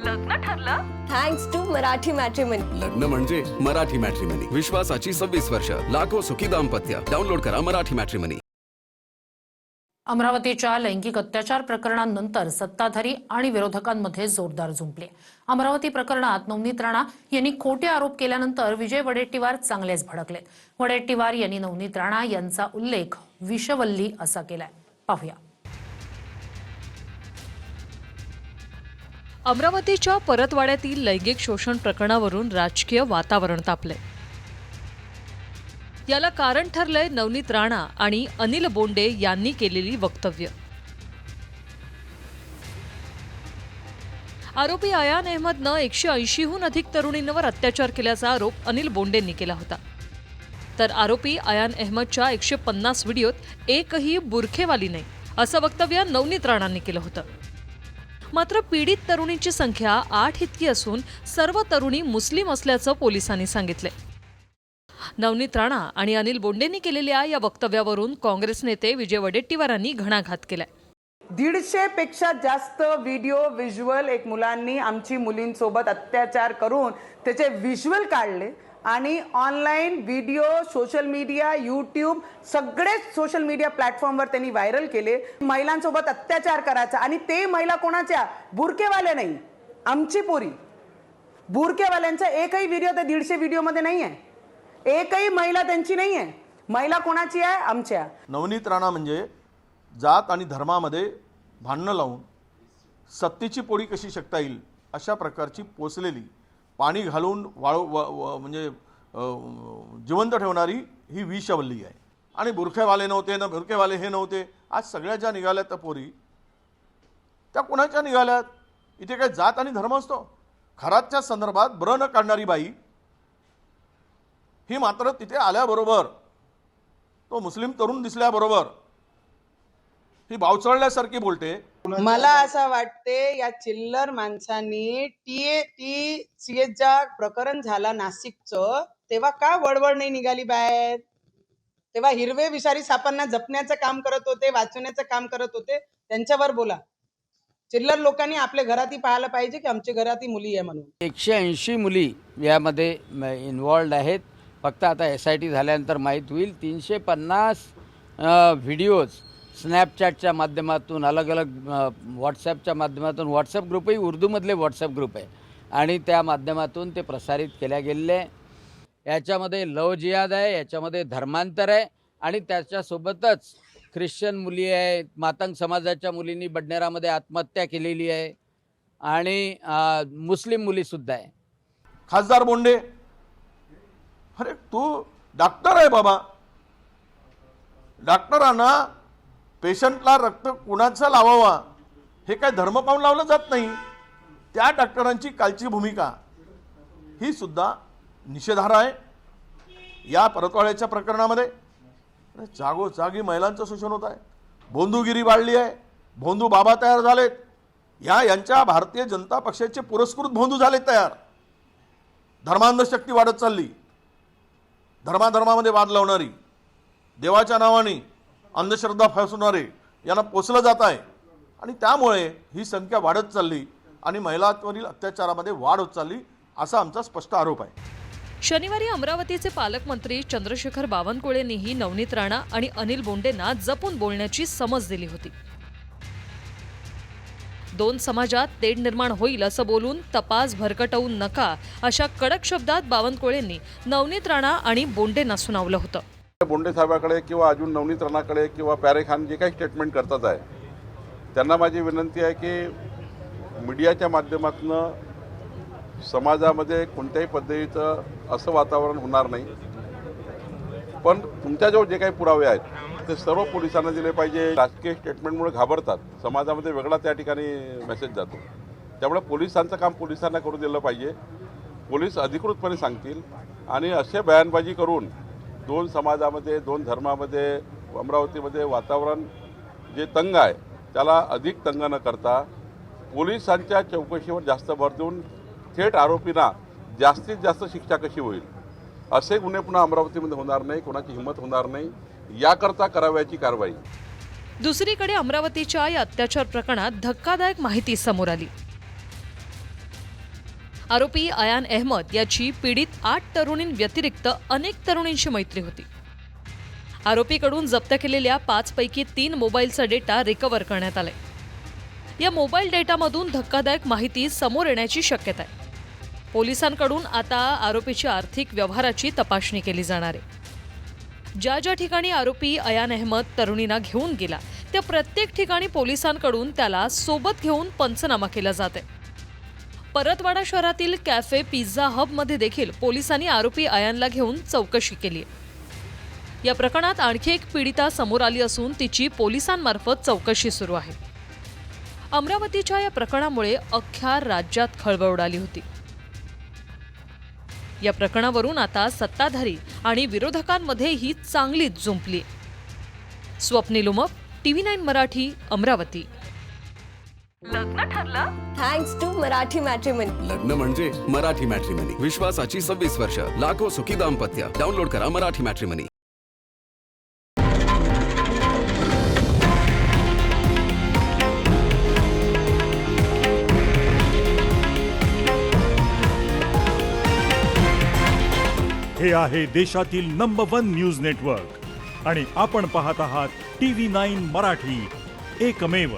लग्न ठरलं? Thanks to Marathi matrimony. लग्न म्हणजे मराठी मॅट्रिमनी. विश्वासाची 26 वर्ष. लाखो सुखी दाम्पत्य. डाउनलोड करा मराठी मॅट्रिमनी. अमरावतीच्या लैंगिक अत्याचार प्रकरणानंतर सत्ताधारी आणि विरोधकांमध्ये जोरदार जुंपले. अमरावती प्रकरणात नवनीत राणा यांनी खोटे आरोप केल्यानंतर विजय वडेट्टीवार चांगलेच भडकलेत. वडेट्टीवार यांनी नवनीत राणा यांचा उल्लेख विषवल्ली असा केलाय. पाहूया. अमरावतीच्या परतवाड्यातील लैंगिक शोषण प्रकरणावरून राजकीय वातावरण तापले. याला कारण ठरलंय नवनीत राणा आणि अनिल बोंडे यांनी केलेली वक्तव्य. आरोपी अयान अहमदनं 180हून अधिक तरुणींवर अत्याचार केल्याचा आरोप अनिल बोंडेंनी केला होता. तर आरोपी अयान अहमदच्या 150 व्हिडिओत एकही बुरखेवाली नाही असं वक्तव्य नवनीत राणांनी केलं होतं. मात्र पीडित तरुणींची संख्या 8 इतकी असून सर्व तरुणी मुस्लिम असल्याचं पोलिसांनी सांगितले. नवनीत राणा आणि अनिल बोंडेंनी केलेल्या या वक्तव्यावरून काँग्रेस नेते विजय वडेट्टीवारांनी घणाघात केलाय. 150 पेक्षा जास्त व्हिडिओ व्हिज्युअल एक मुलांनी आमची मुलींसोबत अत्याचार करून त्याचे व्हिज्युअल काढले आणि online video social media YouTube सगळेच सोशल मीडिया प्लॅटफॉर्मवर त्यांनी व्हायरल केले. महिलांसोबत अत्याचार करायचा आणि ते महिला कोणाच्या? बुरकेवाले नाही, आमची पोरी. बुरकेवाल्यांचा एकही व्हिडिओ त्या 150 व्हिडिओमध्ये नाही आहे. एकही महिला त्यांची नाही आहे. महिला कोणाची आहे? आमच्या. नवनीत राणा म्हणजे जात आणि धर्मामध्ये भांडणं लावून सत्तेची पोळी कशी शकता येईल अशा प्रकारची पोचलेली, पाणी घालून म्हणजे जिवंत ठेवणारी ही विषवल्ली आहे. आणि बुरखेवाले नव्हते ना, बुरखेवाले हे नव्हते. आज सगळ्या ज्या निघाल्यात त्या पोरी त्या कोणाच्या निघाल्यात? इथे काय जात आणि धर्म असतो? खराच्या संदर्भात ब्र न काढणारी बाई ही मात्र तिथे आल्याबरोबर तो मुस्लिम तरुण दिसल्याबरोबर ही बावचळल्यासारखी बोलते. मला असं वाटते या चिल्लर माणसांनी TCSच्या प्रकरण झाला नाशिकचं तेव्हा का वडवड नाही निघाली बाहेर? तेव्हा हिरवे विषारी सापांना जपण्याचं काम करत होते, वाचवण्याचं काम करत होते. त्यांच्यावर बोला. चिल्लर लोकांनी आपल्या घराती पाहायला पाहिजे की आमच्या घराती मुली आहे म्हणून. 180 मुली यामध्ये इन्वॉल्ड आहेत. फक्त आता SIT झाल्यानंतर माहीत होईल. 350 व्हिडिओज स्नॅपचॅटच्या माध्यमातून, अलग अलग व्हॉट्सॲपच्या माध्यमातून, व्हॉट्सॲप ग्रुपही उर्दूमधले व्हॉट्सॲप ग्रुप आहे आणि त्या माध्यमातून ते प्रसारित केल्या गेलेले आहे. याच्यामध्ये लव जिहाद आहे, याच्यामध्ये धर्मांतर आहे आणि त्याच्यासोबतच ख्रिश्चन मुली आहेत, मातंग समाजाच्या मुलींनी बडनेरामध्ये आत्महत्या केलेली आहे आणि मुस्लिम मुलीसुद्धा आहे. खासदार बोंडे, अरे तू डॉक्टर आहे बाबा. डॉक्टरांना पेशंटला रक्त कुणाचं लावावा हे काय धर्म पाहून लावलं जात नाही. त्या डॉक्टरांची कालची भूमिका ही सुद्धा निषेधार्ह आहे. या परतवाड्याच्या प्रकरणामध्ये जागोजागी महिलांचं शोषण होत आहे. भोंदूगिरी वाढली आहे. भोंदू बाबा तयार झालेत. यांच्या भारतीय जनता पक्षाचे पुरस्कृत भोंदू झालेत तयार. धर्मांधशक्ती वाढत चालली. धर्माधर्मामध्ये वाद लावणारी, देवाच्या नावाने अंधश्रद्धा फसवणारे यांना पोचलं जात आहे आणि त्यामुळे ही संख्या वाढत चालली आणि महिलांवरील अत्याचारामध्ये वाढ होत चालली असा आमचा स्पष्ट आरोप आहे. शनिवारी अमरावतीचे पालकमंत्री चंद्रशेखर बावनकुळेंनीही नवनीत राणा आणि अनिल बोंडेंना जपून बोलण्याची समज दिली होती. दोन समाजात तेढ निर्माण होईल असं बोलून तपास भरकटवू नका अशा कडक शब्दात बावनकुळेंनी नवनीत राणा आणि बोंडेंना सुनावलं होतं. बोंडे साहेबाकडे किंवा अजून नवनीत राणाकडे किंवा प्यारे खान जे काही स्टेटमेंट करतात आहे त्यांना माझी विनंती आहे की मीडियाच्या माध्यमातून समाजामध्ये कोणत्याही पद्धतीचं असं वातावरण होणार नाही. पण तुमच्याजवळ जे काही पुरावे आहेत ते सर्व पोलिसांना दिले पाहिजे. राजकीय स्टेटमेंटमुळे घाबरतात, समाजामध्ये वेगळा त्या ठिकाणी मेसेज जातो. त्यामुळे पोलिसांचं काम पोलिसांना करू दिलं पाहिजे. पोलीस अधिकृतपणे सांगतील आणि असे बयानबाजी करून दोन समाजामध्ये, दोन धर्मामध्ये, अमरावतीमध्ये वातावरण जे तंग आहे त्याला अधिक तंग न करता पोलिसांच्या चौकशीवर जास्त भर देऊन थेट आरोपींना जास्तीत जास्त शिक्षा कशी होईल असे गुन्हे पुन्हा अमरावतीमध्ये होणार नाही, कोणाची हिंमत होणार नाही, याकरता करावयाची कारवाई. दुसरीकडे अमरावतीच्या या अत्याचार प्रकरणात धक्कादायक माहिती समोर आली. आरोपी अयान अहमद याची पीडित 8 तरुणींव्यतिरिक्त अनेक तरुणींशी मैत्री होती. आरोपीकडून जप्त केलेल्या 5 पैकी 3 मोबाईलचा डेटा रिकव्हर करण्यात आलाय. या मोबाईल डेटामधून धक्कादायक माहिती समोर येण्याची शक्यता आहे. पोलिसांकडून आता आरोपीच्या आर्थिक व्यवहाराची तपासणी केली जाणार आहे. ज्या ठिकाणी आरोपी अयान अहमद तरुणींना घेऊन गेला त्या प्रत्येक ठिकाणी पोलिसांकडून त्याला सोबत घेऊन पंचनामा केला जात आहे. परतवाडा शहरातील कॅफे पिझ्झा हबमध्ये देखील पोलिसांनी आरोपी अयानला घेऊन चौकशी केली आहे. या प्रकरणात आणखी एक पीडिता समोर आली असून तिची पोलिसांमार्फत चौकशी सुरू आहे. अमरावतीच्या या प्रकरणामुळे अख्ख्या राज्यात खळबळ उडाली होती. या प्रकरणावरून आता सत्ताधारी आणि विरोधकांमध्ये ही चांगलीच जुंपली. स्वप्नील उमप, TV9 मराठी, अमरावती. लग्न ठरलं थँक्स टू मराठी मॅट्रिमनी. लग्न म्हणजे मराठी मॅट्रिमनी. विश्वासाची 26 वर्ष, लाखो सुखी दाम्पत्य. डाउनलोड करा मराठी मॅट्रिमनी. हे आहे देशातील नंबर 1 न्यूज नेटवर्क आणि आपण पाहत आहात TV9 मराठी, एकमेव.